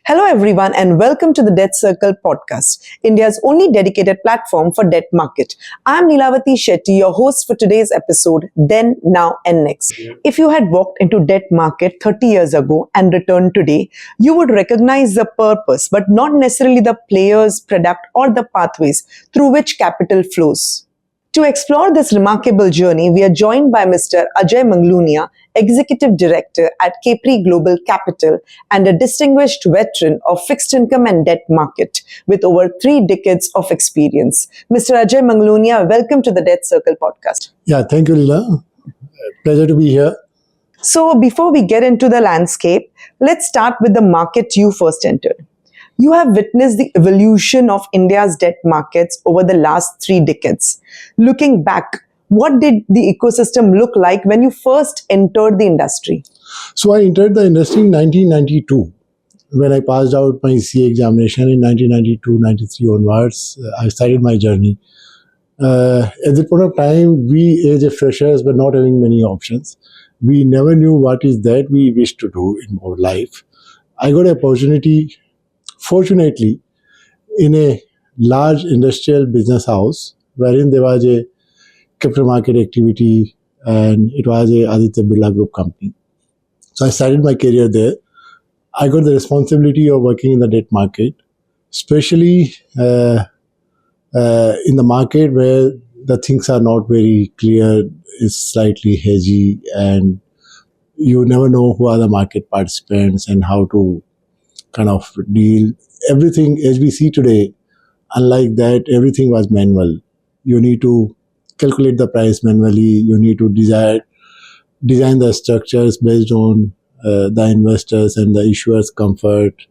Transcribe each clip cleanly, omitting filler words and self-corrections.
Hello, everyone, and welcome to the DebtCircle podcast, India's only dedicated platform for debt market. I'm Leelavati, Shetty, your host for today's episode, Then, Now, and Next. If you had walked into debt market 30 years ago and returned today, you would recognize the purpose, but not necessarily the players, product, or the pathways through which capital flows. To explore this remarkable journey, we are joined by Mr. Ajay Manglunia, Executive Director at Capri Global Capital and a distinguished veteran of fixed income and debt market with over 3 decades of experience. Mr. Ajay Manglunia, welcome to the DebtCircle podcast. Yeah, thank you, Leela. Pleasure to be here. So before we get into the landscape, let's start with the market you first entered. You have witnessed the evolution of India's debt markets over the last 3 decades. Looking back, what did the ecosystem look like when you first entered the industry? So I entered the industry in 1992. When I passed out my CA examination in 1992-93 onwards, I started my journey. At that point of time, we as a freshers were not having many options. We never knew what is that we wish to do in our life. I got an opportunity, fortunately, in a large industrial business house wherein there was a capital market activity and it was a Aditya Birla Group company. So I started my career there. I got the responsibility of working in the debt market, especially in the market where the things are not very clear, is slightly hazy, and you never know who are the market participants and how to kind of deal. Everything as we see today, unlike that, everything was manual. You need to calculate the price manually. You need to design the structures based on the investors and the issuers' comfort,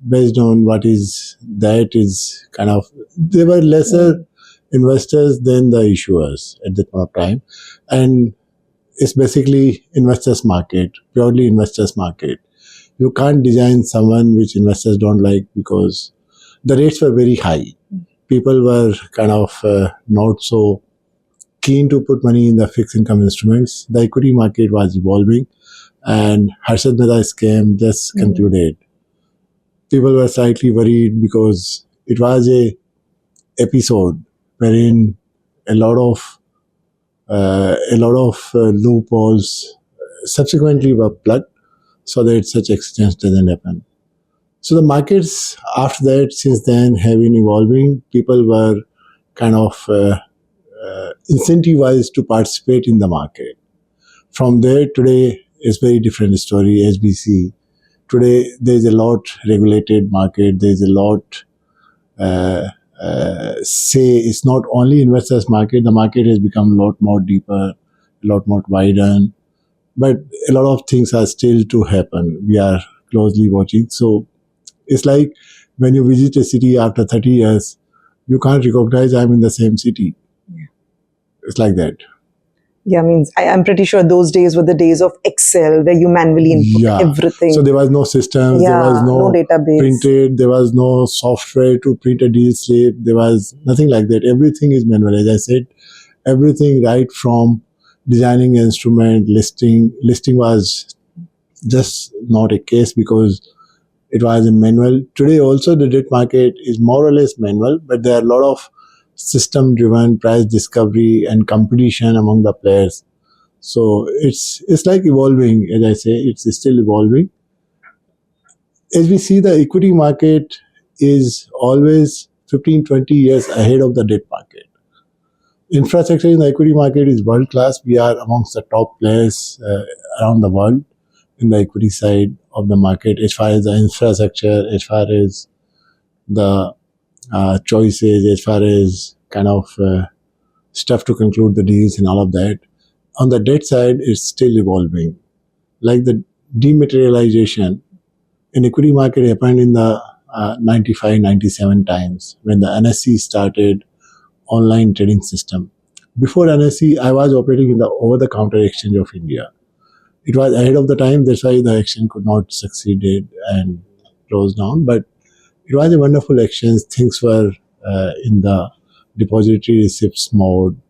based on what is that is kind of, there were lesser investors than the issuers at that point of time. And it's basically investors market, purely investors market. You can't design someone which investors don't like because the rates were very high. People were kind of not so keen to put money in the fixed income instruments. The equity market was evolving and Harshad Mehta scam just concluded. People were slightly worried because it was a episode wherein a lot of loopholes subsequently were plugged so that such accidents doesn't happen. So the markets after that, since then, have been evolving. People were kind of incentivized to participate in the market. From there, today is very different story as we see. Today, there is a lot regulated market. There is a lot, say, it's not only investors market. The market has become a lot more deeper, a lot more widened. But a lot of things are still to happen. We are closely watching. So it's like when you visit a city after 30 years, you can't recognize I'm in the same city. Yeah. It's like that. Yeah, means I'm pretty sure those days were the days of Excel where you manually input everything. So there was no systems, there was no database. Printed, there was no software to print a deal slip, there was nothing like that. Everything is manual. As I said, everything right from designing an instrument, listing was just not a case because it was a manual. Today also the debt market is more or less manual, but there are a lot of system-driven price discovery and competition among the players. So it's like evolving, as I say, it's still evolving. As we see, the equity market is always 15, 20 years ahead of the debt market. Infrastructure in the equity market is world-class. We are amongst the top players around the world in the equity side of the market, as far as the infrastructure, as far as the choices, as far as kind of stuff to conclude the deals and all of that. On the debt side, it's still evolving. Like the dematerialization in equity market happened in the 95, 97 times when the NSE started online trading system. Before NSE, I was operating in the over-the-counter exchange of India. It was ahead of the time, that's why the exchange could not succeed and close down. But it was a wonderful exchange. Things were in the depository receipts mode.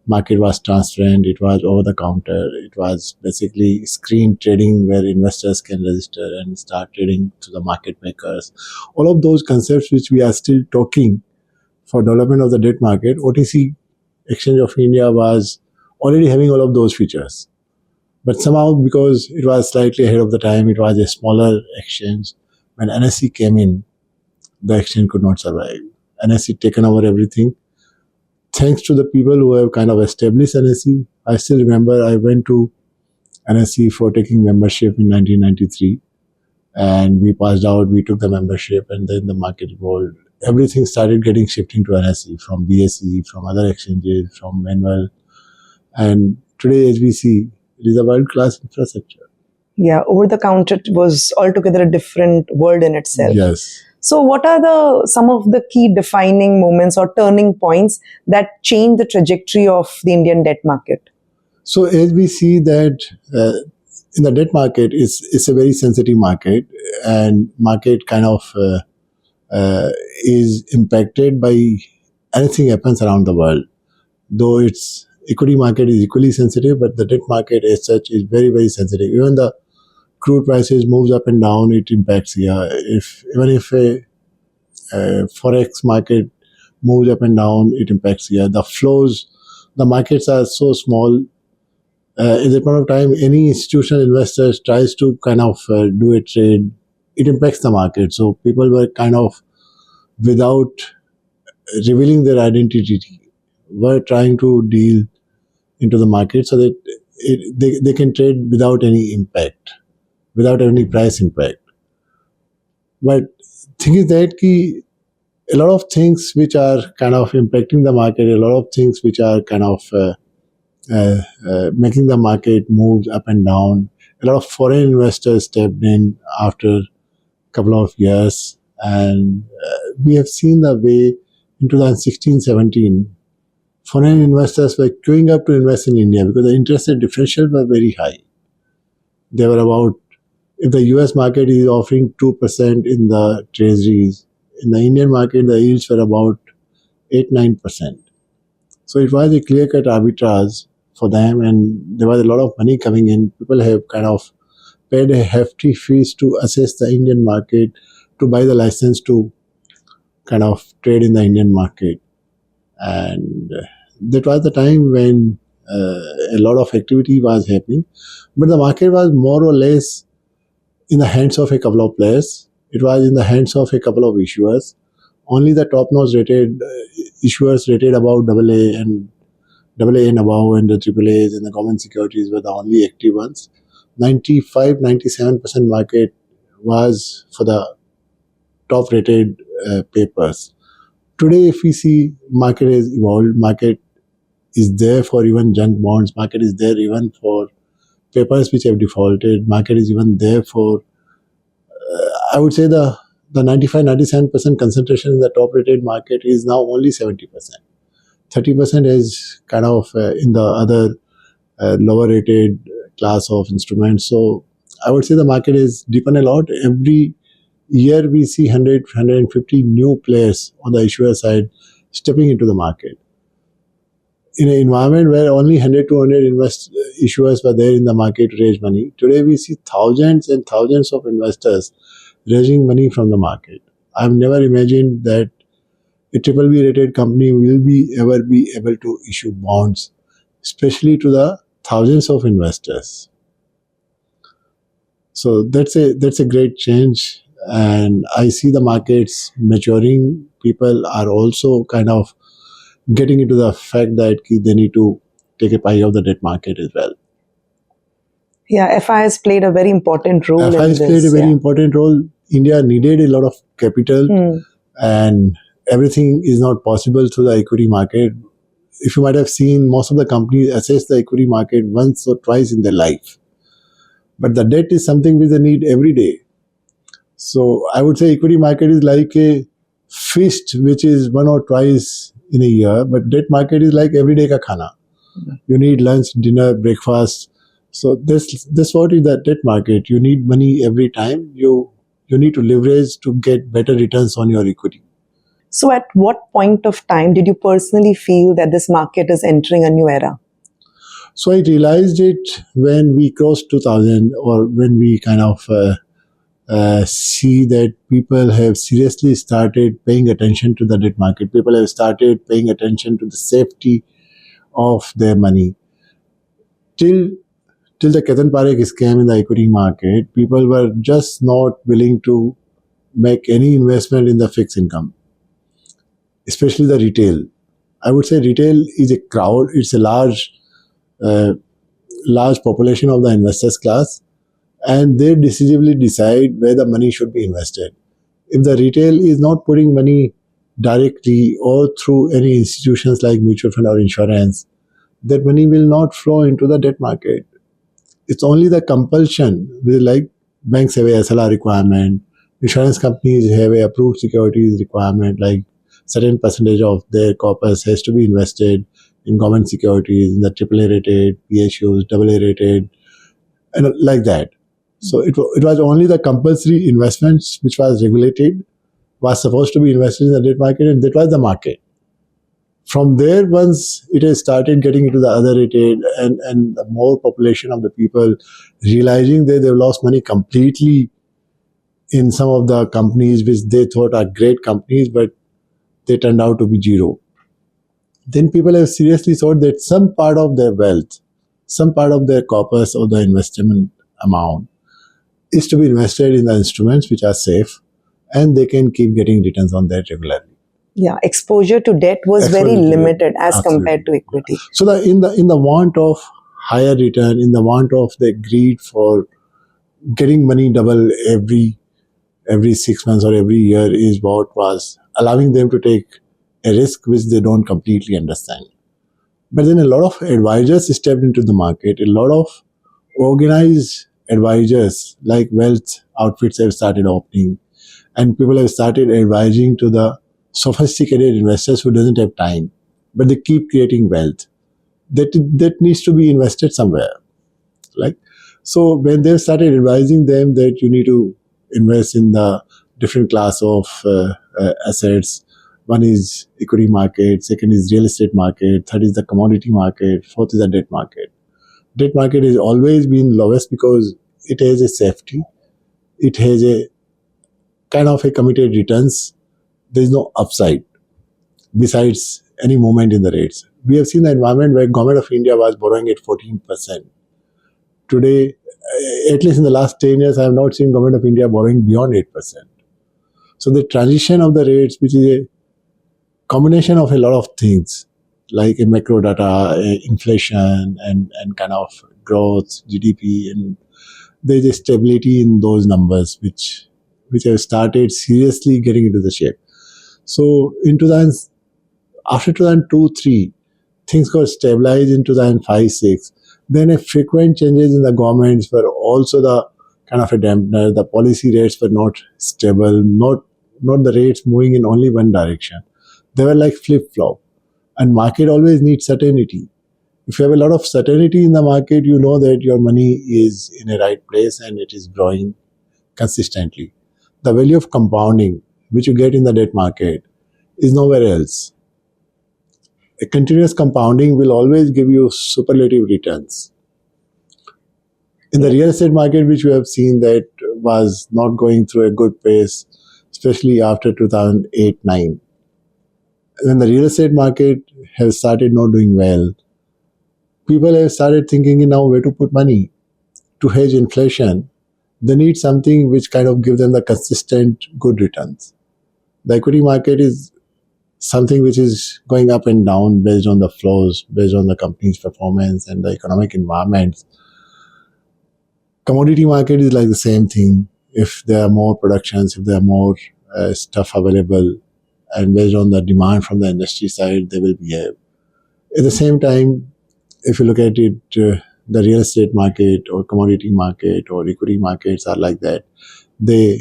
Market was transparent. It was over the counter. It was basically screen trading where investors can register and start trading to the market makers. All of those concepts which we are still talking for development of the debt market, OTC Exchange of India was already having all of those features. But somehow, because it was slightly ahead of the time, it was a smaller exchange. When NSE came in, the exchange could not survive. NSE taken over everything. Thanks to the people who have kind of established NSE, I still remember I went to NSE for taking membership in 1993, and we passed out. We took the membership, and then the market evolved. Everything started getting shifting to NSE from BSE, from other exchanges, from manual, and today, as we see, it is a world-class infrastructure. Yeah, over the counter was altogether a different world in itself. Yes. So what are some of the key defining moments or turning points that change the trajectory of the Indian debt market? So as we see that in the debt market, it's a very sensitive market, and market kind of is impacted by anything happens around the world. Though its equity market is equally sensitive, but the debt market as such is very, very sensitive. Even the crude prices moves up and down, it impacts here. Even if a forex market moves up and down, it impacts here. The flows, the markets are so small. At that point of time, any institutional investor tries to kind of do a trade, it impacts the market. So people were kind of, without revealing their identity, were trying to deal into the market so that they can trade without any impact, without any price impact. But thing is that a lot of things which are kind of impacting the market, a lot of things which are kind of making the market move up and down. A lot of foreign investors stepped in after a couple of years, and we have seen the way in 2016-17, foreign investors were queuing up to invest in India because the interest rate differential were very high. They were about, if the US market is offering 2% in the treasuries, in the Indian market the yields were about 8-9%. So it was a clear-cut arbitrage for them, and there was a lot of money coming in. People have kind of paid a hefty fees to assess the Indian market, to buy the license to kind of trade in the Indian market. And that was the time when a lot of activity was happening. But the market was more or less in the hands of a couple of players. It was in the hands of a couple of issuers. Only the top-notch rated issuers rated about AA and above, and the AAAs and the government securities were the only active ones. 95-97% market was for the top-rated papers. Today, if we see, market has evolved. Market is there for even junk bonds. Market is there even for papers which have defaulted. Market is even there for, I would say, the 95-97% concentration in the top-rated market is now only 70%. 30% is kind of in the other lower-rated class of instruments. So I would say the market is deepened a lot. Every year we see 100-150 new players on the issuer side stepping into the market. In an environment where only 100-200 issuers were there in the market to raise money, today we see thousands and thousands of investors raising money from the market. I've never imagined that a BBB rated company will ever be able to issue bonds, especially to the thousands of investors. So that's a great change, and I see the markets maturing. People are also kind of getting into the fact that they need to take a pie of the debt market as well. Yeah, FI has played a very important role in this. FI has played a very important role. India needed a lot of capital, and everything is not possible through the equity market. If you might have seen, most of the companies assess the equity market once or twice in their life. But the debt is something which they need every day. So I would say equity market is like a feast which is one or twice in a year, but debt market is like every day ka khana. You need lunch, dinner, breakfast. So this what is the debt market. You need money every time. You need to leverage to get better returns on your equity. So, at what point of time did you personally feel that this market is entering a new era? So I realized it when we crossed 2000, or when we kind of see that people have seriously started paying attention to the debt market. People have started paying attention to the safety of their money. Till the Ketan Parekh scam in the equity market, people were just not willing to make any investment in the fixed income, especially the retail. I would say retail is a crowd. It's a uh, large population of the investors class, and they decisively decide where the money should be invested. If the retail is not putting money directly or through any institutions like mutual fund or insurance, that money will not flow into the debt market. It's only the compulsion, like banks have a SLR requirement, insurance companies have a approved securities requirement, like certain percentage of their corpus has to be invested in government securities, in the AAA rated, PSUs, AA rated, and like that. So it was only the compulsory investments which was regulated, was supposed to be invested in the debt market, and that was the market. From there, once it has started getting into the other rated, and the more population of the people realizing that they've lost money completely in some of the companies which they thought are great companies, but they turned out to be zero. Then people have seriously thought that some part of their wealth, some part of their corpus or the investment amount is to be invested in the instruments which are safe, and they can keep getting returns on that regularly. Yeah, exposure to debt was very Exposure to debt, limited as absolutely. compared to equity. So in the want of higher return, in the want of the greed for getting money double every 6 months or every year, is what was allowing them to take a risk which they don't completely understand. But then a lot of advisors stepped into the market. A lot of organized advisors like wealth outfits have started opening, and people have started advising to the sophisticated investors who doesn't have time, but they keep creating wealth that needs to be invested somewhere. Like, so when they started advising them that you need to invest in the different class of assets, one is equity market, second is real estate market, third is the commodity market, fourth is the debt market. Debt market has always been lowest because it has a safety, it has a kind of a committed returns. There is no upside besides any movement in the rates. We have seen the environment where government of India was borrowing at 14%. Today, at least in the last 10 years, I have not seen government of India borrowing beyond 8%. So the transition of the rates, which is a combination of a lot of things, like a macro data, inflation, and kind of growth, GDP, and there is a stability in those numbers, which have started seriously getting into the shape. So in 2000, after 2002-3, things got stabilized in 2005-6. Then a frequent changes in the governments were also the kind of a dampener. The policy rates were not stable, not the rates moving in only one direction. They were like flip-flop. And market always needs certainty. If you have a lot of certainty in the market, you know that your money is in a right place and it is growing consistently. The value of compounding, which you get in the debt market, is nowhere else. A continuous compounding will always give you superlative returns. In the real estate market, which we have seen that was not going through a good pace, especially after 2008-9. When the real estate market has started not doing well, people have started thinking now where to put money to hedge inflation. They need something which kind of gives them the consistent good returns. The equity market is something which is going up and down based on the flows, based on the company's performance and the economic environment. Commodity market is like the same thing. If there are more productions, if there are more stuff available, and based on the demand from the industry side, they will behave. At the same time, if you look at it, the real estate market or commodity market or equity markets are like that. They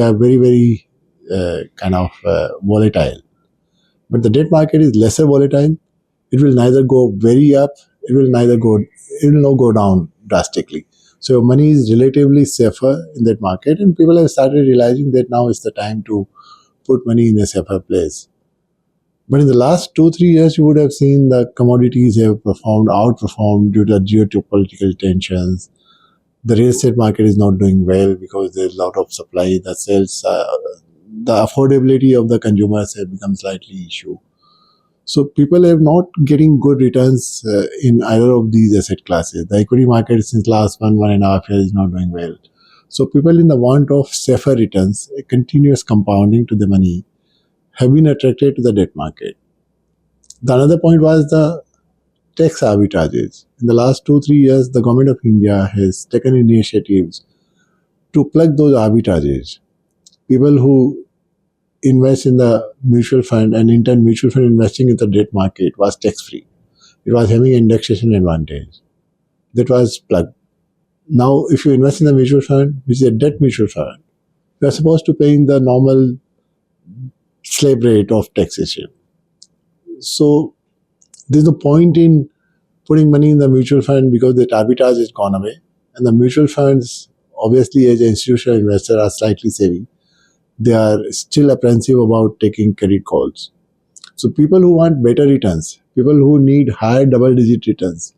are very, very kind of volatile. But the debt market is lesser volatile. It will neither go very up, it will not go down drastically. So your money is relatively safer in that market, and people have started realizing that now is the time to put money in a safer place. But in the last 2-3 years, you would have seen the commodities have outperformed due to geopolitical tensions. The real estate market is not doing well because there's a lot of supply. The sales, the affordability of the consumers have become slightly issue. So people are not getting good returns in either of these asset classes. The equity market since last 1.5 years is not doing well. So people in the want of safer returns, a continuous compounding to the money, have been attracted to the debt market. The another point was the tax arbitrages. In the last 2-3 years, the government of India has taken initiatives to plug those arbitrages. People who invest in the mutual fund and in turn mutual fund investing in the debt market was tax free. It was having an indexation advantage. That was plugged. Now, if you invest in the mutual fund, which is a debt mutual fund, you are supposed to pay the normal slab rate of taxation. So there's no point in putting money in the mutual fund because that arbitrage has gone away. And the mutual funds, obviously, as an institutional investor, are slightly savvy. They are still apprehensive about taking credit calls. So people who want better returns, people who need higher double-digit returns,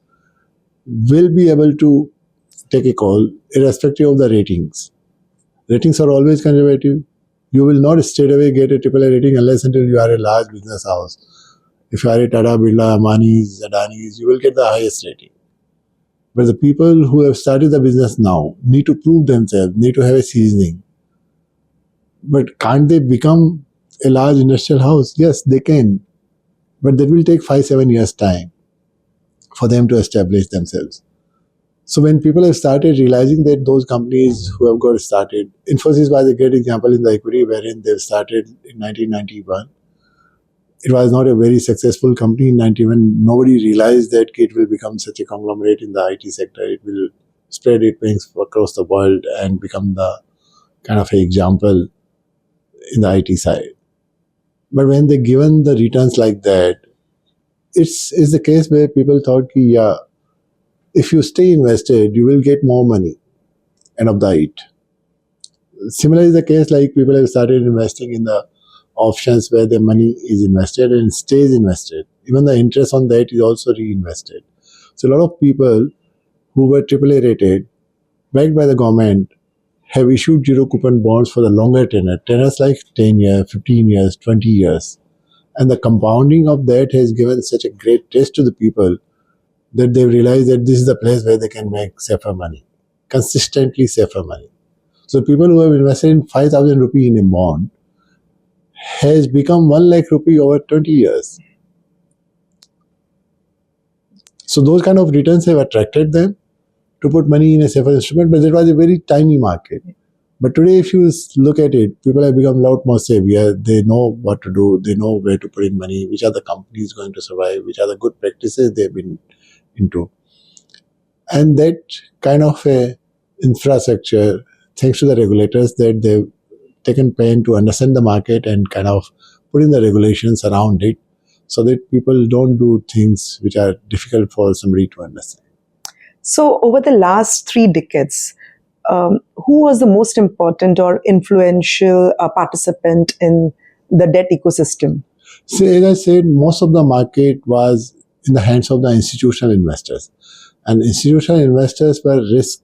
will be able to take a call irrespective of the ratings. Ratings are always conservative. You will not straight away get a AAA rating unless until you are a large business house. If you are a Tata, Birla, Ambani's, Adani's, you will get the highest rating. But the people who have started the business now need to prove themselves, need to have a seasoning. But can't they become a large industrial house? Yes, they can. But that will take 5-7 years' time for them to establish themselves. So when people have started realizing that those companies who have got started, Infosys was a great example in the equity wherein they started in 1991. It was not a very successful company in 91. Nobody realized that it will become such a conglomerate in the IT sector. It will spread its wings across the world and become the kind of an example in the IT side. But when they given the returns like that, it's the case where people thought, yeah, if you stay invested, you will get more money. End of the it. Similar is the case like people have started investing in the options where their money is invested and stays invested. Even the interest on that is also reinvested. So a lot of people who were AAA rated, backed by the government, have issued zero coupon bonds for the longer tenors like 10 years, 15 years, 20 years. And the compounding of that has given such a great taste to the people that they realize that this is the place where they can make safer money, consistently safer money. So people who have invested in 5,000 rupee in a bond has become 1 lakh rupee over 20 years. So those kind of returns have attracted them to put money in a safer instrument, but it was a very tiny market. But today, if you look at it, people have become a lot more savvier. They know what to do. They know where to put in money, which are the companies going to survive, which are the good practices they've been into. And that kind of a infrastructure, thanks to the regulators, that they've taken pain to understand the market and kind of put in the regulations around it so that people don't do things which are difficult for somebody to understand. So, over the last 3 decades, who was the most important or influential participant in the debt ecosystem? So, as I said, most of the market was in the hands of the institutional investors. And institutional investors were risk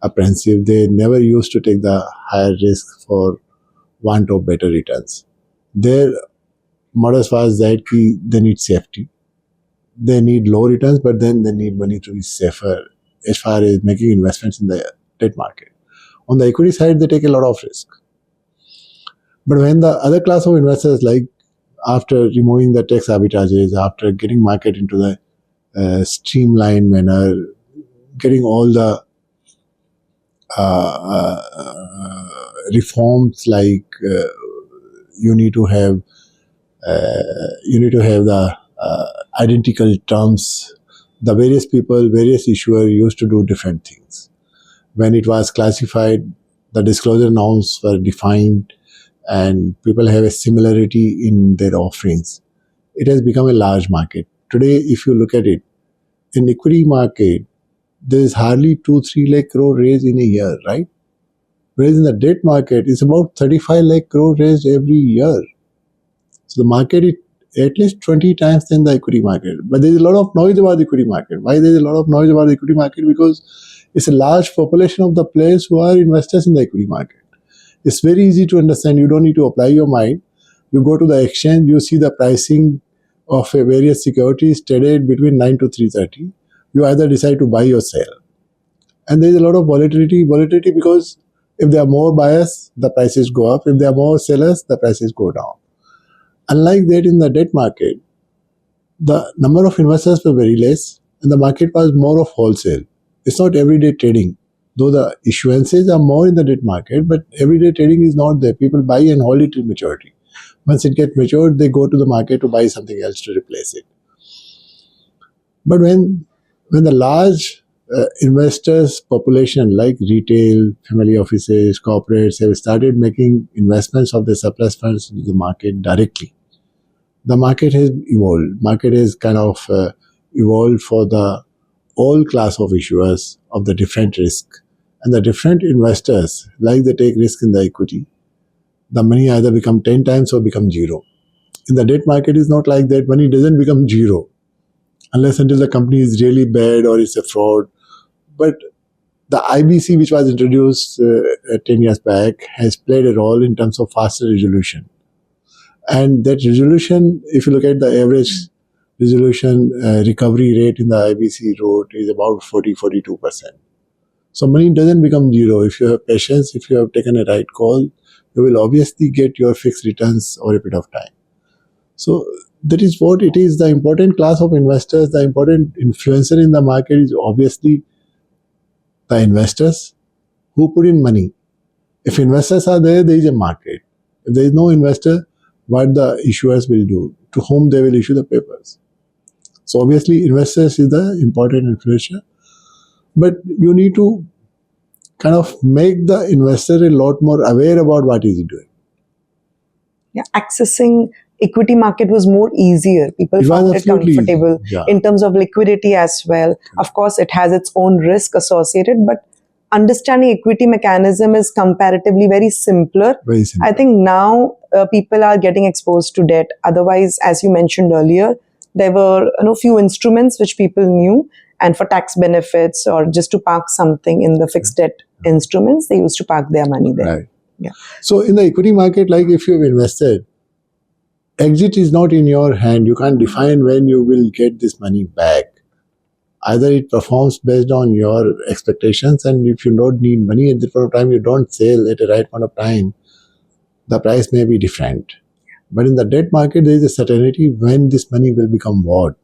apprehensive. They never used to take the higher risk for want of better returns. Their modus was that they need safety. They need low returns, but then they need money to be safer as far as making investments in the debt market. On the equity side, they take a lot of risk. But when the other class of investors, like after removing the tax arbitrages, after getting market into the streamlined manner, getting all the reforms like you need to have the identical terms. The various people, various issuers used to do different things. When it was classified, the disclosure norms were defined and people have a similarity in their offerings. It has become a large market. Today, if you look at it, in equity market, there is hardly 2-3 lakh crore raised in a year, right? Whereas in the debt market, it's about 35 lakh crore raised every year. So the market is at least 20 times than the equity market. But there's a lot of noise about the equity market. Why there's a lot of noise about the equity market? Because it's a large population of the players who are investors in the equity market. It's very easy to understand. You don't need to apply your mind. You go to the exchange, you see the pricing of a various securities traded between 9 to 3:30. You either decide to buy or sell. And there's a lot of volatility because if there are more buyers, the prices go up. If there are more sellers, the prices go down. Unlike that in the debt market, the number of investors were very less and the market was more of wholesale. It's not everyday trading. Though the issuances are more in the debt market, but everyday trading is not there. People buy and hold it till maturity. Once it gets matured, they go to the market to buy something else to replace it. But when the large investors population like retail, family offices, corporates have started making investments of the surplus funds into the market directly, the market has evolved. Market has kind of evolved for the all class of issuers of the different risk. And the different investors, like they take risk in the equity, the money either become 10 times or become zero. In the debt market, it's not like that. Money doesn't become zero unless until the company is really bad or it's a fraud. But the IBC, which was introduced 10 years back, has played a role in terms of faster resolution. And that resolution, if you look at the average resolution recovery rate in the IBC route, is about 42%. So money doesn't become zero. If you have patience, if you have taken a right call, you will obviously get your fixed returns over a period of time. So that is what it is. The important class of investors, the important influencer in the market is obviously the investors who put in money. If investors are there, there is a market. If there is no investor, what the issuers will do, to whom they will issue the papers. So obviously investors is the important influencer, but you need to kind of make the investor a lot more aware about what is he doing. Yeah, accessing equity market was more easier. People It was found it absolutely easy. comfortable Yeah. in terms of liquidity as well. Of course, it has its own risk associated, but understanding equity mechanism is comparatively very simpler. Very simple. I think now people are getting exposed to debt. Otherwise, as you mentioned earlier, there were few instruments which people knew, and for tax benefits or just to park something in the fixed debt instruments, they used to park their money there. Right. Yeah. So in the equity market, like if you have invested, exit is not in your hand. You can't define when you will get this money back. Either it performs based on your expectations, and if you don't need money at the point of time, you don't sell at the right point of time, the price may be different. But in the debt market, there is a certainty when this money will become what.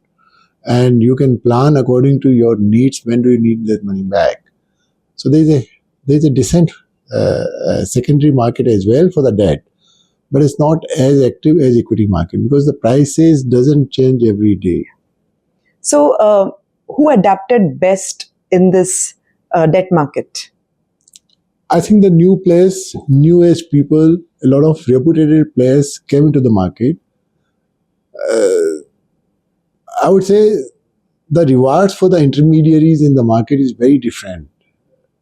And you can plan according to your needs, when do you need that money back. So there's a decent secondary market as well for the debt, but it's not as active as equity market because the prices doesn't change every day. So who adapted best in this debt market? I think the new players, new age people, a lot of reputed players came into the market. I would say the rewards for the intermediaries in the market is very different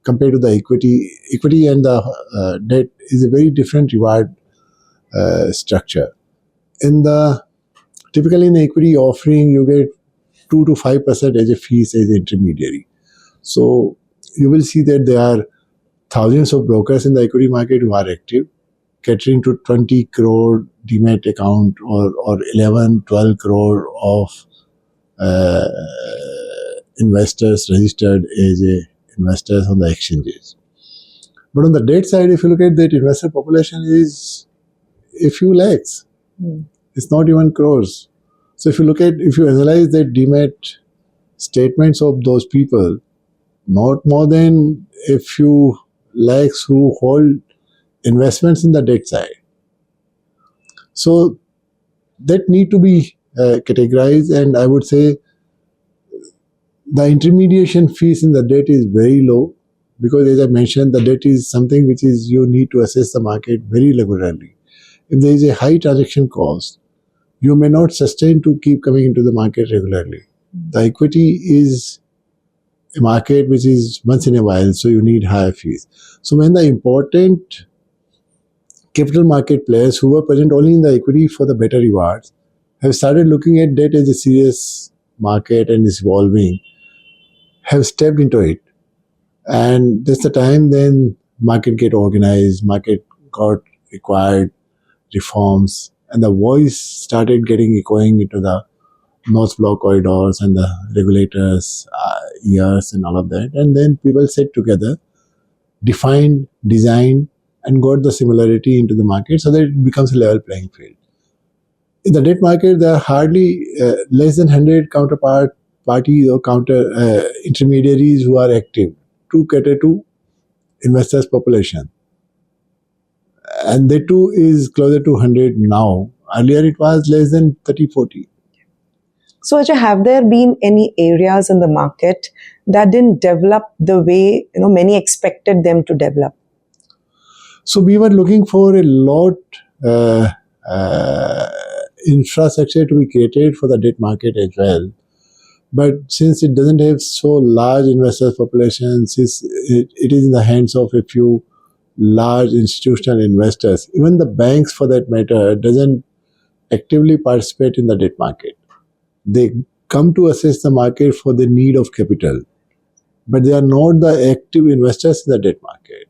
compared to the equity. Equity and the debt is a very different reward structure. Typically in the equity offering, you get 2 to 5% as a fees as an intermediary. So you will see that there are thousands of brokers in the equity market who are active, catering to 20 crore demat account or 11, 12 crore of investors registered as investors on the exchanges. But on the debt side, if you look at that, investor population is a few lakhs. It's not even crores. So if you analyze the demat statements of those people, not more than a few lakhs who hold investments in the debt side. So that need to be categorized, and I would say the intermediation fees in the debt is very low because, as I mentioned, the debt is something which is you need to assess the market very regularly. If there is a high transaction cost, you may not sustain to keep coming into the market regularly. The equity is a market which is once in a while, so you need higher fees. So when the important capital market players who were present only in the equity for the better rewards have started looking at debt as a serious market and is evolving, have stepped into it. And that's the time then market get organized, market got required reforms, and the voice started getting echoing into the North Block corridors and the regulators' ears and all of that. And then people sat together, defined, designed, and got the similarity into the market so that it becomes a level playing field. In the debt market, there are hardly less than 100 counterpart parties or counter intermediaries who are active to cater to investors' population. And that too is closer to 100 now. Earlier it was less than 30, 40. So, Ajay, have there been any areas in the market that didn't develop the way many expected them to develop? So we were looking for a lot uh, uh, infrastructure to be created for the debt market as well. But since it doesn't have so large investors population, since it is in the hands of a few large institutional investors, even the banks for that matter doesn't actively participate in the debt market. They come to assess the market for the need of capital, but they are not the active investors in the debt market.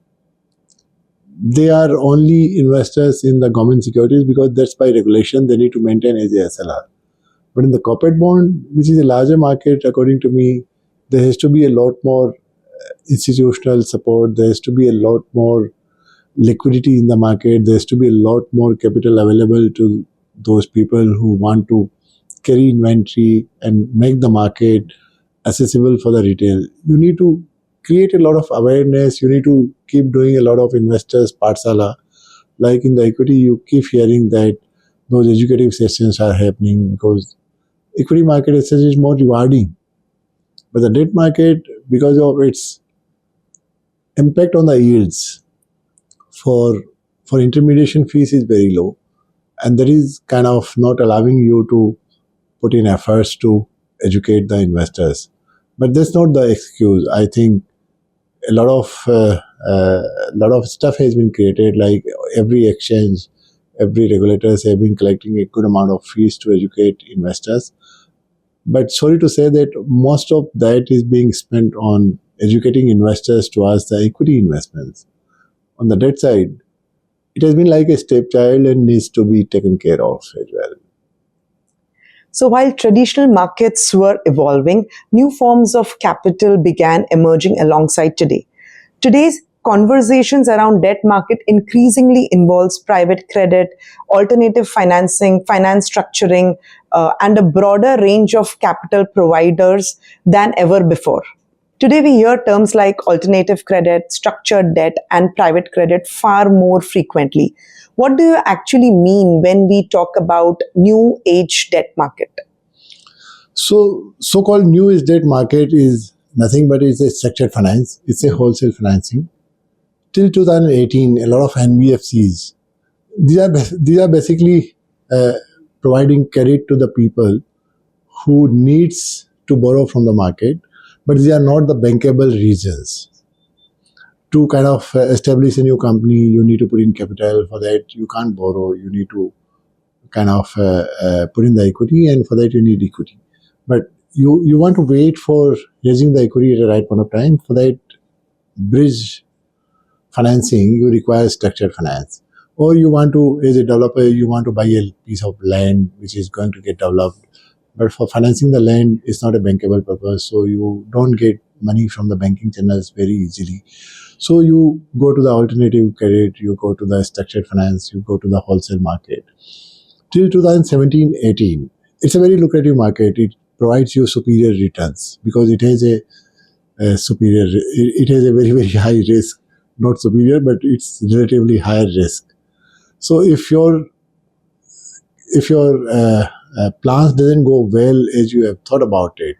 They are only investors in the government securities because that's by regulation they need to maintain as a SLR. But in the corporate bond, which is a larger market, according to me, there has to be a lot more institutional support. There has to be a lot more liquidity in the market. There has to be a lot more capital available to those people who want to carry inventory and make the market accessible for the retail. You need to create a lot of awareness. You need to keep doing a lot of investors patsala. Like in the equity, you keep hearing that those educative sessions are happening because equity market as such is more rewarding. But the debt market, because of its impact on the yields for intermediation fees is very low. And that is kind of not allowing you to put in efforts to educate the investors. But that's not the excuse. I think a lot of stuff has been created. Like every exchange, every regulators have been collecting a good amount of fees to educate investors. But sorry to say that most of that is being spent on educating investors towards the equity investments. On the debt side, it has been like a stepchild and needs to be taken care of as well. So, while traditional markets were evolving, new forms of capital began emerging alongside today. Today's conversations around debt market increasingly involves private credit, alternative financing, finance structuring, and a broader range of capital providers than ever before. Today, we hear terms like alternative credit, structured debt, and private credit far more frequently. What do you actually mean when we talk about new age debt market? So-called new age debt market is nothing but it's a structured finance. It's a wholesale financing. Till 2018, a lot of NBFCs, these are basically providing credit to the people who needs to borrow from the market, but they are not the bankable regions. To kind of establish a new company, you need to put in capital. For that, you can't borrow. You need to kind of put in the equity, and for that, you need equity. But you want to wait for raising the equity at the right point of time. For that bridge financing, you require structured finance. Or you want to, as a developer, you want to buy a piece of land which is going to get developed. But for financing the land, it's not a bankable purpose, so you don't get money from the banking channels very easily. So you go to the alternative credit, you go to the structured finance, you go to the wholesale market. Till 2017-18, it's a very lucrative market. It provides you superior returns because it has a superior, it has a very, very high risk. Not superior, but it's relatively higher risk. So if your plans doesn't go well as you have thought about it,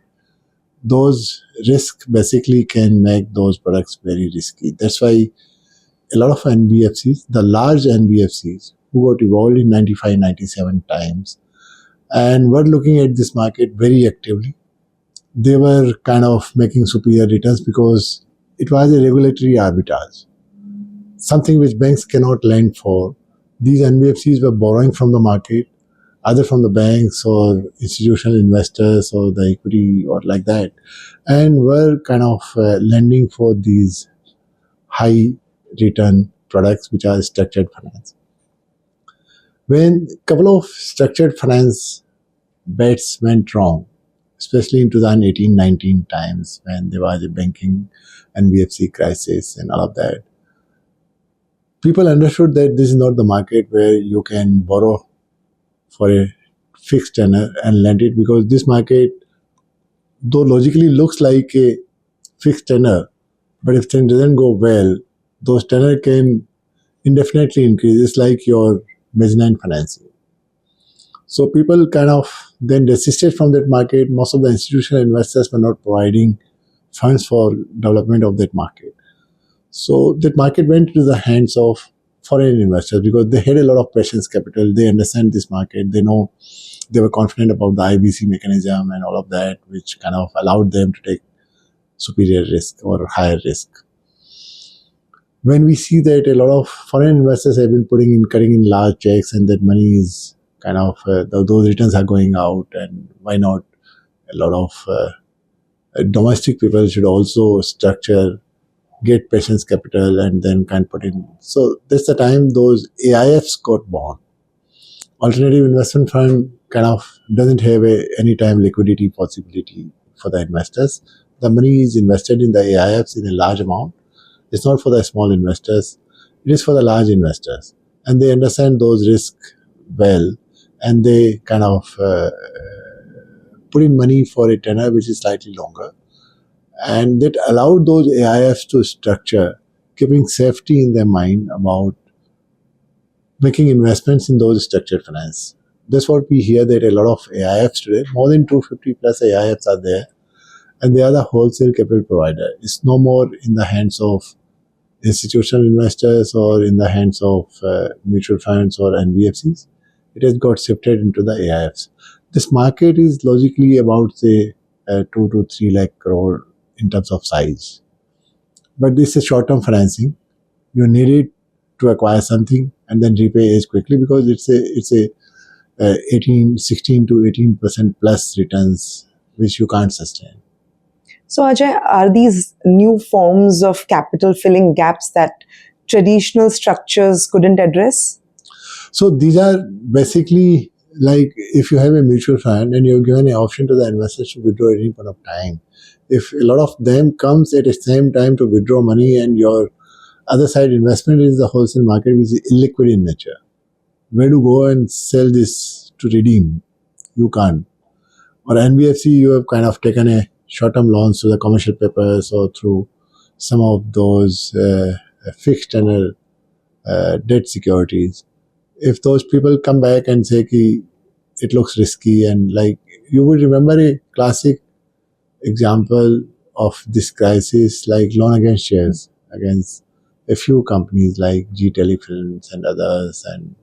those risks basically can make those products very risky. That's why a lot of NBFCs, the large NBFCs who got evolved in 95, 97 times, and were looking at this market very actively. they were kind of making superior returns because it was a regulatory arbitrage, something which banks cannot lend for. These NBFCs were borrowing from the market, either from the banks or institutional investors or the equity or like that, and were kind of lending for these high return products which are structured finance. When a couple of structured finance bets went wrong, especially in 2018-19 times when there was a banking NBFC crisis and all of that, people understood that this is not the market where you can borrow for a fixed tenor and lend it, because this market, though logically looks like a fixed tenor, but if things doesn't go well, those tenor can indefinitely increase. It's like your mezzanine financing. So people kind of then desisted from that market. Most of the institutional investors were not providing funds for development of that market. So that market went into the hands of foreign investors because they had a lot of patience capital. They understand this market. They know, they were confident about the IBC mechanism and all of that, which kind of allowed them to take superior risk or higher risk. When we see that a lot of foreign investors have been cutting in large checks, and that money is kind of, those returns are going out, and why not a lot of domestic people should also structure, get patience capital, and then can put in. So that's the time those AIFs got born. Alternative investment fund kind of doesn't have a anytime liquidity possibility for the investors. The money is invested in the AIFs in a large amount. It's not for the small investors. It is for the large investors. And they understand those risks well, and they kind of put in money for a tenor which is slightly longer. And that allowed those AIFs to structure, keeping safety in their mind about making investments in those structured finance. That's what we hear, that a lot of AIFs today, more than 250 plus AIFs are there, and they are the wholesale capital provider. It's no more in the hands of institutional investors or in the hands of mutual funds or NBFCs. It has got shifted into the AIFs. This market is logically about, say, 2 to 3 lakh crore in terms of size. But this is short-term financing. You need it to acquire something and then repay as quickly, because it's a 16 to 18% plus returns which you can't sustain. So, Ajay, are these new forms of capital filling gaps that traditional structures couldn't address? So these are basically like, if you have a mutual fund and you're given an option to the investors to withdraw at any point of time, if a lot of them comes at the same time to withdraw money, and your other side investment is the wholesale market, which is illiquid in nature, where to go and sell this to redeem? You can't. Or NBFC, you have kind of taken a short-term loans through the commercial papers or through some of those fixed tenor debt securities. If those people come back and say ki it looks risky, and like, you would remember a classic example of this crisis, like loan against shares against a few companies like G Telefilms and others, and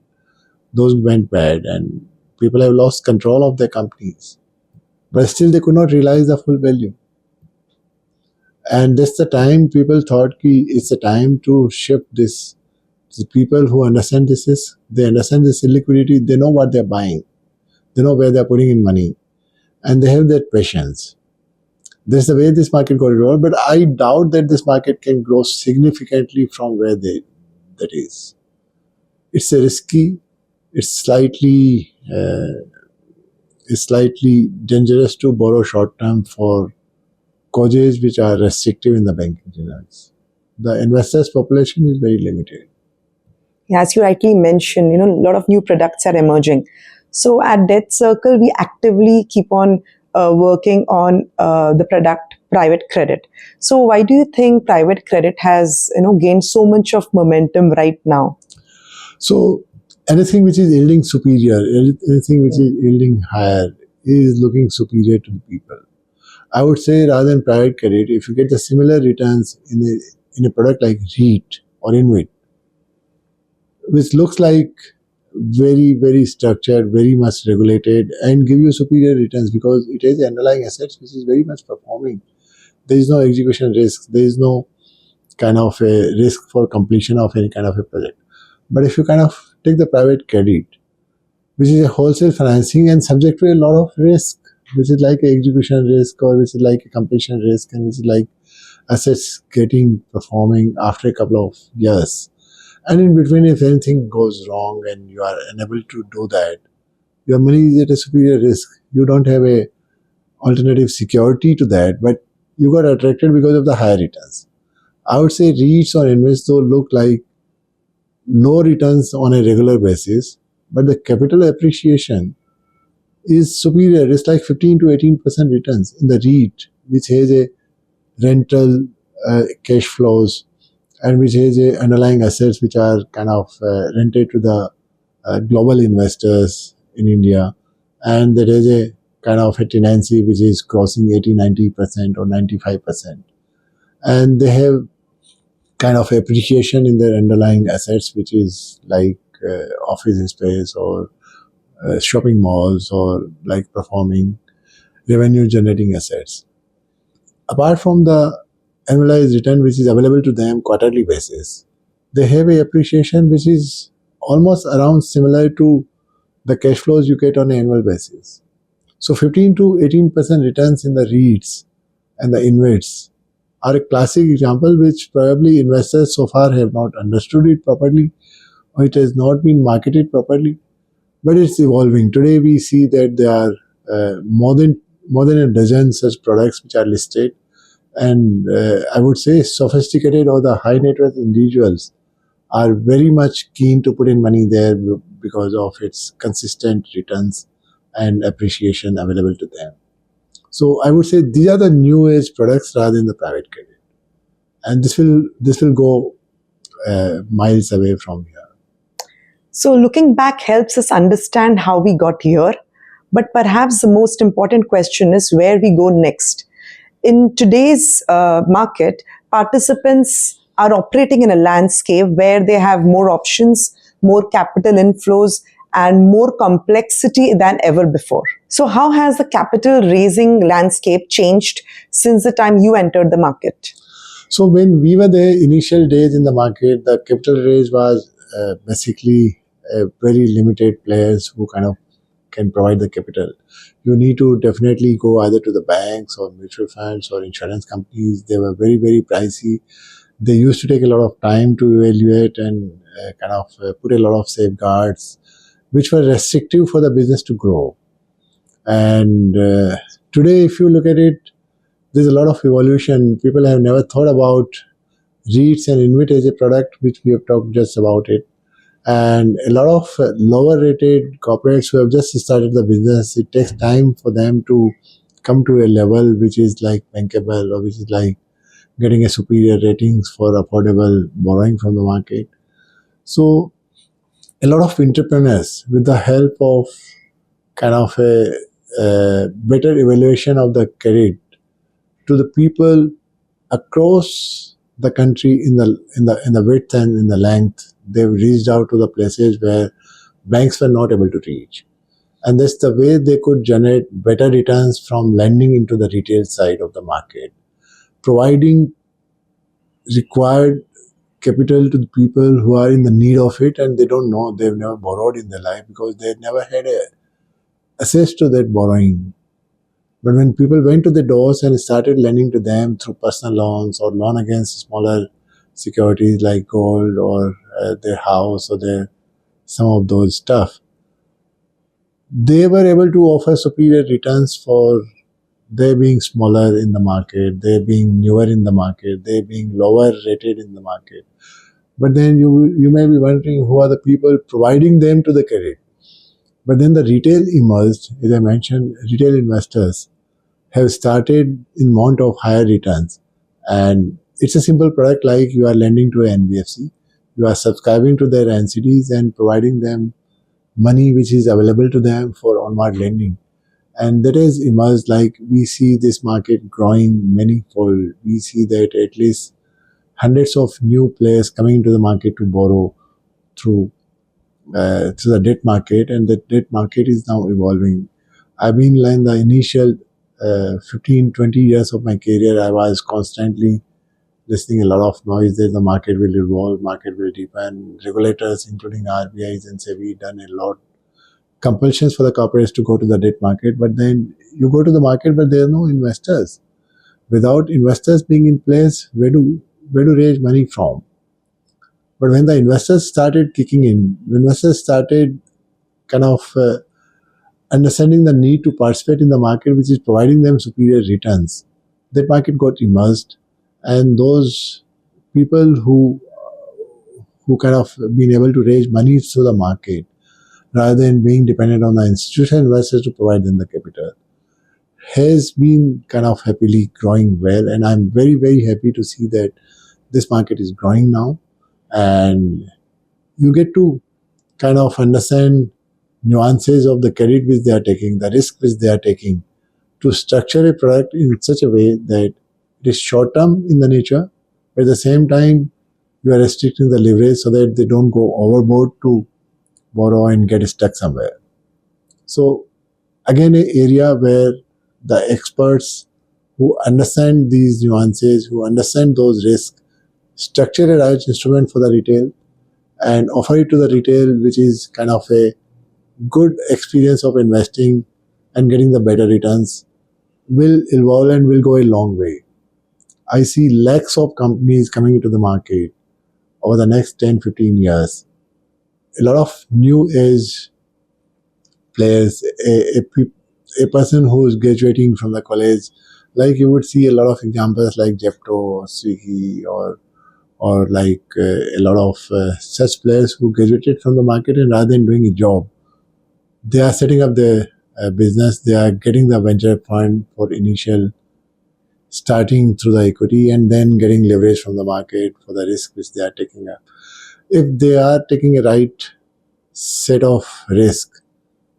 those went bad and people have lost control of their companies, but still they could not realize the full value. And that's the time people thought ki it's a time to shift this. The people who understand this is, they understand this illiquidity, they know what they're buying, they know where they're putting in money, and they have that patience. That's the way this market got evolved, but I doubt that this market can grow significantly from where that is. It's a risky, it's slightly dangerous to borrow short term for causes which are restrictive in the banking finance. The investors' population is very limited. As you rightly mentioned, a lot of new products are emerging. So at DebtCircle, we actively keep on working on the product private credit. So why do you think private credit has gained so much of momentum right now? So anything which is yielding superior, anything which is yielding higher is looking superior to the people. I would say, rather than private credit, if you get the similar returns in a product like REIT or InvIT, which looks like very, very structured, very much regulated, and give you superior returns because it has underlying assets which is very much performing. There is no execution risk. There is no kind of a risk for completion of any kind of a project. But if you kind of take the private credit, which is a wholesale financing and subject to a lot of risk, which is like a execution risk or which is like a completion risk and which is like assets getting performing after a couple of years. And in between, if anything goes wrong and you are unable to do that, your money is at a superior risk. You don't have a alternative security to that, but you got attracted because of the higher returns. I would say REITs or invest though look like low returns on a regular basis, but the capital appreciation is superior. It's like 15 to 18% returns in the REIT, which has a rental cash flows and which has a underlying assets which are kind of rented to the global investors in India. And there is a kind of a tenancy which is crossing 80-90% or 95%. And they have kind of appreciation in their underlying assets, which is like office space or shopping malls or like performing revenue generating assets. Apart from the annualized return which is available to them quarterly basis, they have a appreciation which is almost around similar to the cash flows you get on an annual basis. So 15 to 18% returns in the REITs and the InvITs are a classic example which probably investors so far have not understood it properly or it has not been marketed properly, but it's evolving. Today we see that there are more than a dozen such products which are listed, and I would say sophisticated or the high net worth individuals are very much keen to put in money there because of its consistent returns and appreciation available to them. So I would say these are the new age products rather than the private credit, and this will go miles away from here. So, looking back helps us understand how we got here, but perhaps the most important question is where we go next. In today's market, participants are operating in a landscape where they have more options, more capital inflows, and more complexity than ever before. So, how has the capital raising landscape changed since the time you entered the market? So when we were there initial days in the market, the capital raise was basically very limited players who kind of can provide the capital. You need to definitely go either to the banks or mutual funds or insurance companies. They were very, very pricey. They used to take a lot of time to evaluate and put a lot of safeguards, which were restrictive for the business to grow. And today, if you look at it, there's a lot of evolution. People have never thought about REITs and InvIT as a product, which we have talked just about it. And a lot of lower rated corporates who have just started the business, it takes time for them to come to a level which is like bankable or which is like getting a superior ratings for affordable borrowing from the market. So a lot of entrepreneurs, with the help of kind of a better evaluation of the credit to the people across the country in the width and in the length, they've reached out to the places where banks were not able to reach. And that's the way they could generate better returns from lending into the retail side of the market, providing required capital to the people who are in the need of it and they don't know, they've never borrowed in their life because they never had access to that borrowing. But when people went to the doors and started lending to them through personal loans or loan against smaller securities like gold or their house or some of those stuff, they were able to offer superior returns for they being smaller in the market, they being newer in the market, they being lower rated in the market. But then you may be wondering who are the people providing them to the credit. But then the retail emerged, as I mentioned, retail investors have started in mount of higher returns. And it's a simple product like you are lending to an NBFC. You are subscribing to their NCDs and providing them money which is available to them for onward lending. And that has emerged like we see this market growing manyfold. We see that at least hundreds of new players coming into the market to borrow through to the debt market, and the debt market is now evolving. I've been in the initial 15, 20 years of my career, I was constantly listening a lot of noise that the market will evolve, market will deepen. Regulators, including RBIs and SEBI, done a lot. Compulsions for the corporates to go to the debt market, but then you go to the market, but there are no investors. Without investors being in place, where to raise money from? But when the investors started kicking in, when investors started kind of understanding the need to participate in the market, which is providing them superior returns, that market got immersed, and those people who kind of been able to raise money through the market rather than being dependent on the institutional investors to provide them the capital has been kind of happily growing well, and I'm very, very happy to see that this market is growing now, and you get to kind of understand nuances of the credit which they are taking, the risk which they are taking, to structure a product in such a way that it is short term in the nature, but at the same time you are restricting the leverage so that they don't go overboard to borrow and get stuck somewhere. So again, an area where the experts who understand these nuances, who understand those risks, structure a right instrument for the retail and offer it to the retail, which is kind of a good experience of investing and getting the better returns, will evolve and will go a long way. I see lakhs of companies coming into the market over the next 10, 15 years. A lot of new age players, a person who is graduating from the college, like you would see a lot of examples like Jepto or Swiggy or like a lot of such players who graduated from the market, and rather than doing a job, they are setting up their business. They are getting the venture fund for initial starting through the equity and then getting leverage from the market for the risk which they are taking up. If they are taking a right set of risk,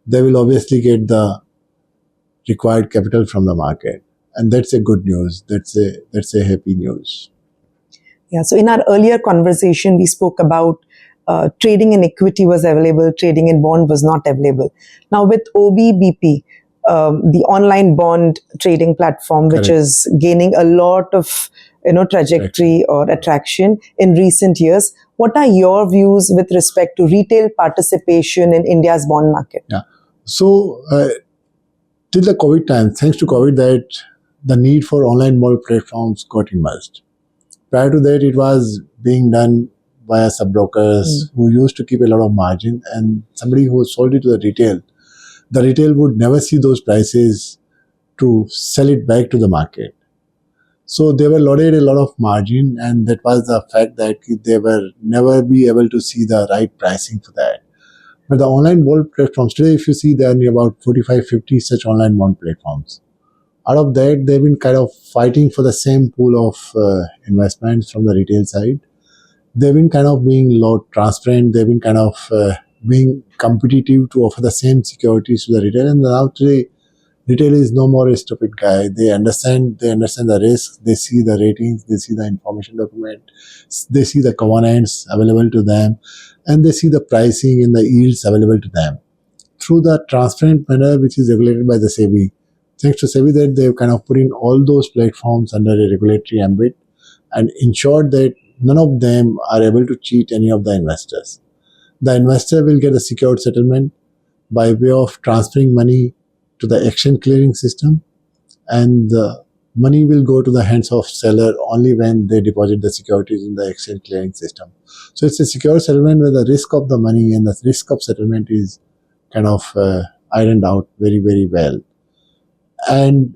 they will obviously get the required capital from the market, and that's a good news. That's a happy news. Yeah. So in our earlier conversation, we spoke about trading in equity was available, trading in bond was not available. Now with OBBP, the online bond trading platform, which Correct. is gaining a lot of trajectory or attraction in recent years, what are your views with respect to retail participation in India's bond market? Yeah. So till the COVID time, thanks to COVID, that the need for online bond platforms got immersed. Prior to that, it was being done via sub-brokers who used to keep a lot of margin, and somebody who sold it to the retail would never see those prices to sell it back to the market. So they were loaded a lot of margin, and that was the fact that they were never be able to see the right pricing for that. But the online bond platforms, today if you see, there are near about 45, 50 such online bond platforms. Out of that, they've been kind of fighting for the same pool of investments from the retail side. They've been kind of being low transparent. They've been kind of being competitive to offer the same securities to the retail. And now today, retail is no more a stupid guy. They understand the risk. They see the ratings. They see the information document. They see the covenants available to them, and they see the pricing and the yields available to them through the transparent manner, which is regulated by the SEBI. Thanks to SEBI, that they've kind of put in all those platforms under a regulatory ambit and ensured that none of them are able to cheat any of the investors. The investor will get a secured settlement by way of transferring money to the exchange clearing system, and the money will go to the hands of seller only when they deposit the securities in the exchange clearing system. So it's a secure settlement where the risk of the money and the risk of settlement is kind of ironed out very, very well. And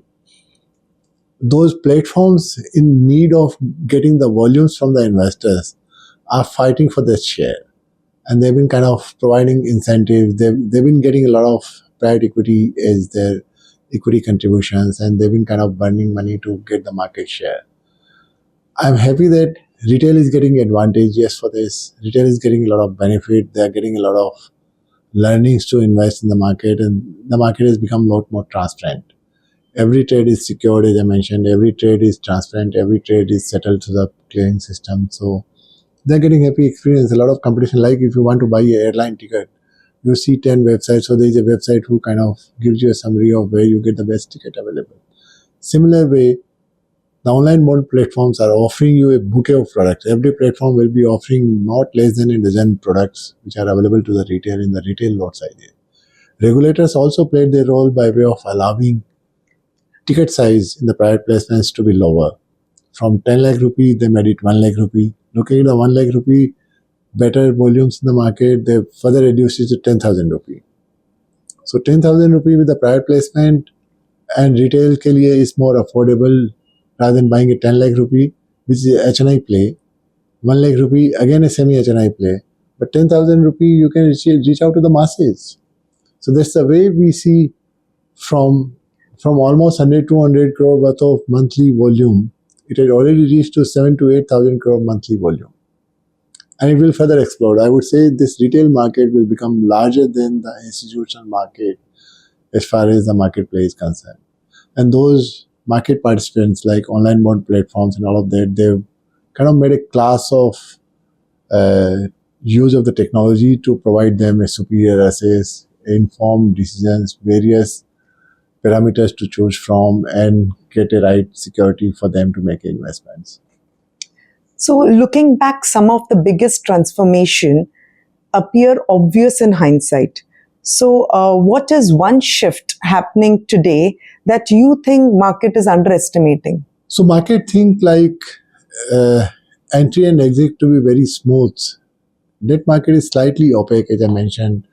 those platforms in need of getting the volumes from the investors are fighting for their share. And they've been kind of providing incentives. They've been getting a lot of private equity as their equity contributions, and they've been kind of burning money to get the market share. I'm happy that retail is getting advantages for this. Retail is getting a lot of benefit. They're getting a lot of learnings to invest in the market, and the market has become a lot more transparent. Every trade is secured, as I mentioned. Every trade is transparent. Every trade is settled to the clearing system. So they're getting happy experience. A lot of competition, like if you want to buy an airline ticket, you see 10 websites, so there is a website who kind of gives you a summary of where you get the best ticket available. Similar way, the online mode platforms are offering you a bouquet of products. Every platform will be offering not less than a dozen products which are available to the retail in the retail lot size. Regulators also played their role by way of allowing ticket size in the private placements to be lower. From 10 lakh rupee, they made it 1 lakh rupee. Looking at the 1 lakh rupee, better volumes in the market, they further reduced it to 10,000 rupee. So 10,000 rupee with the private placement and retail ke liye is more affordable rather than buying a 10 lakh rupee, which is a HNI play. 1 lakh rupee, again a semi-HNI play. But 10,000 rupee, you can reach out to the masses. So that's the way we see from almost 100 to 200 crore worth of monthly volume, it had already reached to 7 to 8,000 crore monthly volume. And it will further explode. I would say this retail market will become larger than the institutional market as far as the marketplace is concerned. And those market participants like online mode platforms and all of that, they've kind of made a class of use of the technology to provide them a superior access, informed decisions, various parameters to choose from, and get a right security for them to make investments. So, looking back, some of the biggest transformation appear obvious in hindsight. So, what is one shift happening today that you think market is underestimating? So market think like entry and exit to be very smooth. Debt market is slightly opaque, as I mentioned.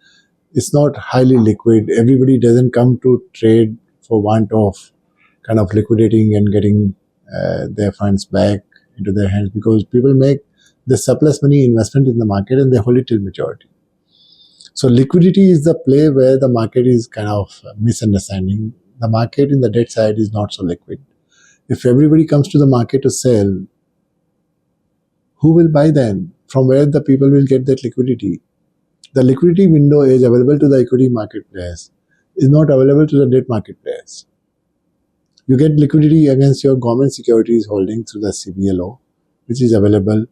It's not highly liquid. Everybody doesn't come to trade for want of kind of liquidating and getting their funds back into their hands, because people make the surplus money investment in the market and they hold it till maturity. So liquidity is the play where the market is kind of misunderstanding. The market in the debt side is not so liquid. If everybody comes to the market to sell, who will buy then? From where the people will get that liquidity? The liquidity window is available to the equity marketplace, is not available to the debt marketplace. You get liquidity against your government securities holding through the CBLO, which is available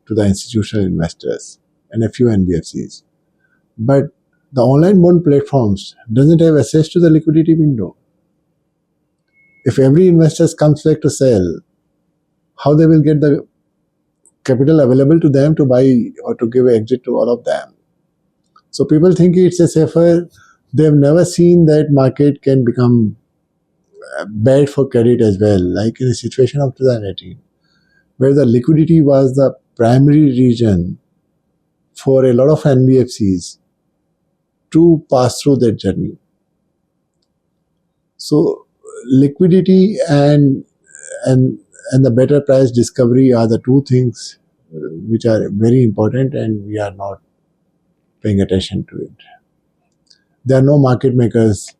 to the institutional investors and a few NBFCs. But the online bond platforms doesn't have access to the liquidity window. If every investor comes back to sell, how they will get the capital available to them to buy or to give exit to all of them? So people think it's a safer. They've never seen that market can become bad for credit as well, like in the situation of 2018, where the liquidity was the primary reason for a lot of NBFCs to pass through that journey. So liquidity and the better price discovery are the two things which are very important, and we are not paying attention to it. There are no market makers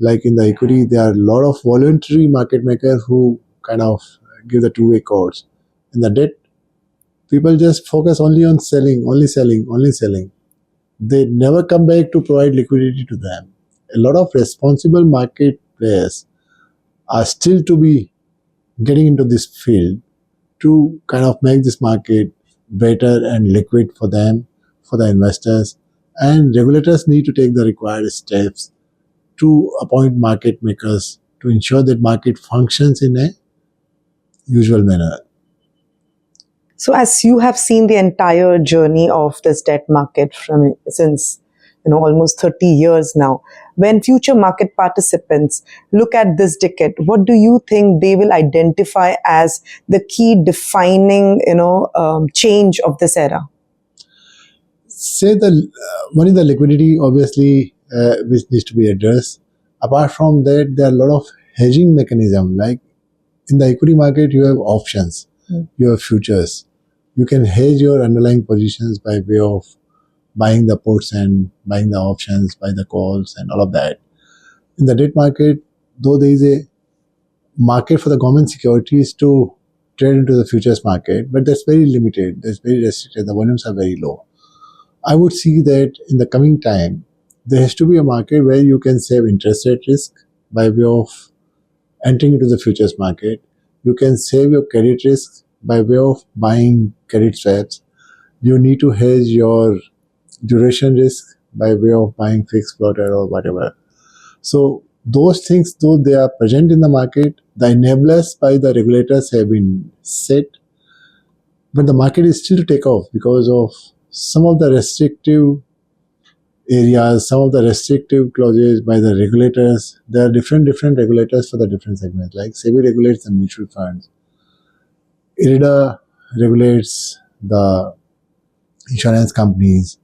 like in the equity. There are a lot of voluntary market makers who kind of give the two-way codes. In the debt, people just focus only on selling, only selling, only selling. They never come back to provide liquidity to them. A lot of responsible market players are still to be getting into this field to kind of make this market better and liquid for them, for the investors. And regulators need to take the required steps to appoint market makers to ensure that market functions in a usual manner. So, as you have seen the entire journey of this debt market from since almost 30 years now, when future market participants look at this decade, what do you think they will identify as the key defining change of this era? Say one is the liquidity, obviously, which needs to be addressed. Apart from that, there are a lot of hedging mechanism. Like in the equity market, you have options, you have futures. You can hedge your underlying positions by way of buying the puts and buying the options, buy the calls and all of that. In the debt market, though there is a market for the government securities to trade into the futures market, but that's very limited, that's very restricted, the volumes are very low. I would see that in the coming time, there has to be a market where you can save interest rate risk by way of entering into the futures market. You can save your credit risk by way of buying credit swaps. You need to hedge your duration risk by way of buying fixed floater or whatever. So those things, though they are present in the market, the enablers by the regulators have been set, but the market is still to take off because of some of the restrictive areas, some of the restrictive clauses by the regulators. There are different regulators for the different segments. Like SEBI regulates the mutual funds, IRDA regulates the insurance companies,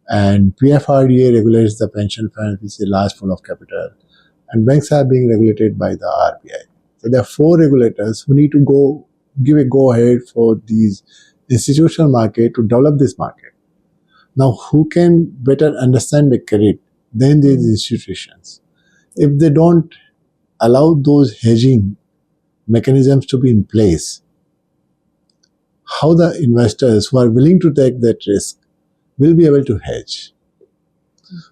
and PFRDA regulates the pension fund, which is a large pool of capital, and banks are being regulated by the RBI. So there are four regulators who need to give a go ahead for these institutional market to develop this market. Now, who can better understand the credit than these institutions? If they don't allow those hedging mechanisms to be in place, how the investors who are willing to take that risk will be able to hedge?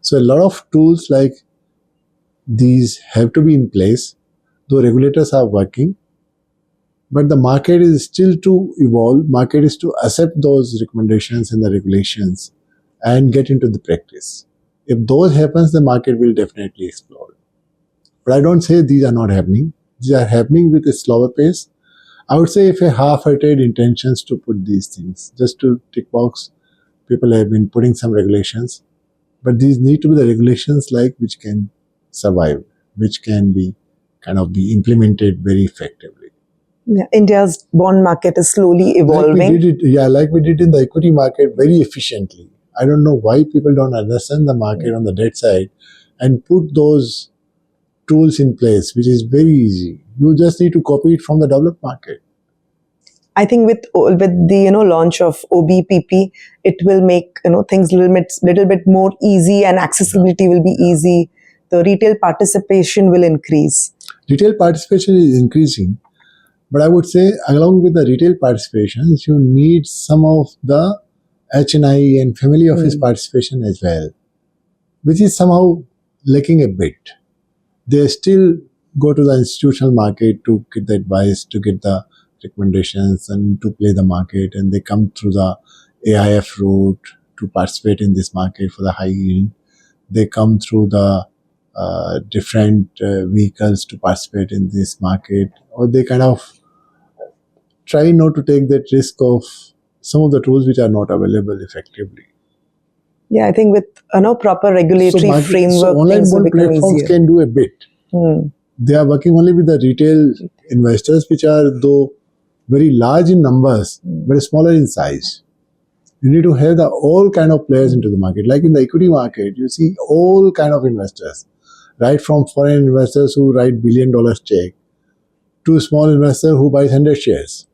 So a lot of tools like these have to be in place, though regulators are working, but the market is still to evolve. Market is to accept those recommendations and the regulations and get into the practice. If those happens, the market will definitely explode. But I don't say these are not happening. These are happening with a slower pace. I would say if a half-hearted intentions to put these things, just to tick box, people have been putting some regulations, but these need to be the regulations like which can survive, which can be be implemented very effectively. Yeah, India's bond market is slowly evolving. Like we did in the equity market very efficiently. I don't know why people don't understand the market on the debt side and put those tools in place, which is very easy. You just need to copy it from the developed market. I think with the launch of OBPP, it will make things little bit more easy, and accessibility will be easy. The retail participation will increase. Retail participation is increasing, but I would say along with the retail participation, you need some of the HNI and family office participation as well, which is somehow lacking a bit. They still go to the institutional market to get the advice, to get the recommendations and to play the market, and they come through the AIF route to participate in this market for the high yield. They come through the different vehicles to participate in this market, or they try not to take that risk of some of the tools which are not available effectively. Yeah, I think with proper regulatory framework, so online things will bond become platforms easier. can do a bit. They are working only with the retail investors, which are though very large in numbers, but smaller in size. You need to have all kind of players into the market. Like in the equity market, you see all kind of investors, right from foreign investors who write $1 billion check to small investor who buys 100 shares.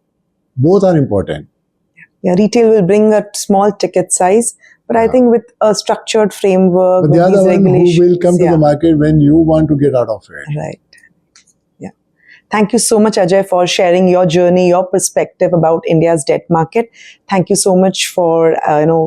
Both are important. Yeah, retail will bring a small ticket size, but I think with a structured framework, but they are the one who will come to the market when you want to get out of it. Right. Yeah. Thank you so much, Ajay, for sharing your journey, your perspective about India's debt market. Thank you so much for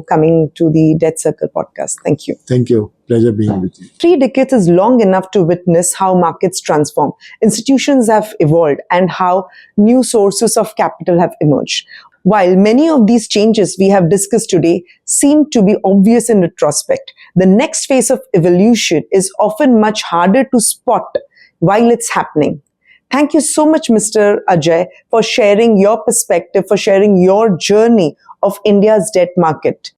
coming to the DebtCircle podcast. Thank you. Thank you. Pleasure being with you. 3 decades is long enough to witness how markets transform, institutions have evolved, and how new sources of capital have emerged. While many of these changes we have discussed today seem to be obvious in retrospect, the next phase of evolution is often much harder to spot while it's happening. Thank you so much, Mr. Ajay, for sharing your perspective, for sharing your journey of India's debt market.